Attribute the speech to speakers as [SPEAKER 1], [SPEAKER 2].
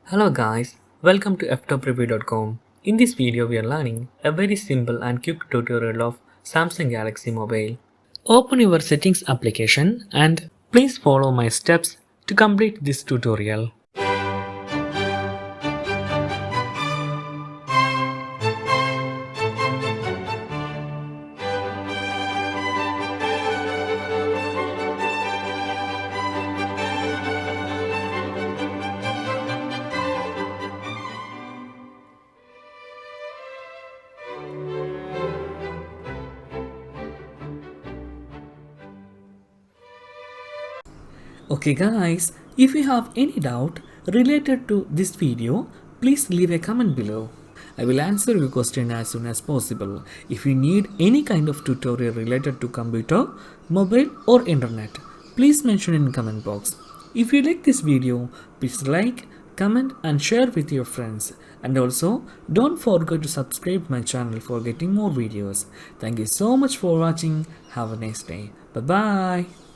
[SPEAKER 1] Hello guys, welcome to Ftopreview.com. In this video we are learning a very simple and quick tutorial of Samsung Galaxy Mobile. Open your settings application and please follow my steps to complete this tutorial. Okay guys, if you have any doubt related to this video, please leave a comment below. I will answer your question as soon as possible. If you need any kind of tutorial related to computer, mobile or internet, please mention in comment box. If you like this video, please like, comment and share with your friends. And also, don't forget to subscribe my channel for getting more videos. Thank you so much for watching. Have a nice day. Bye bye.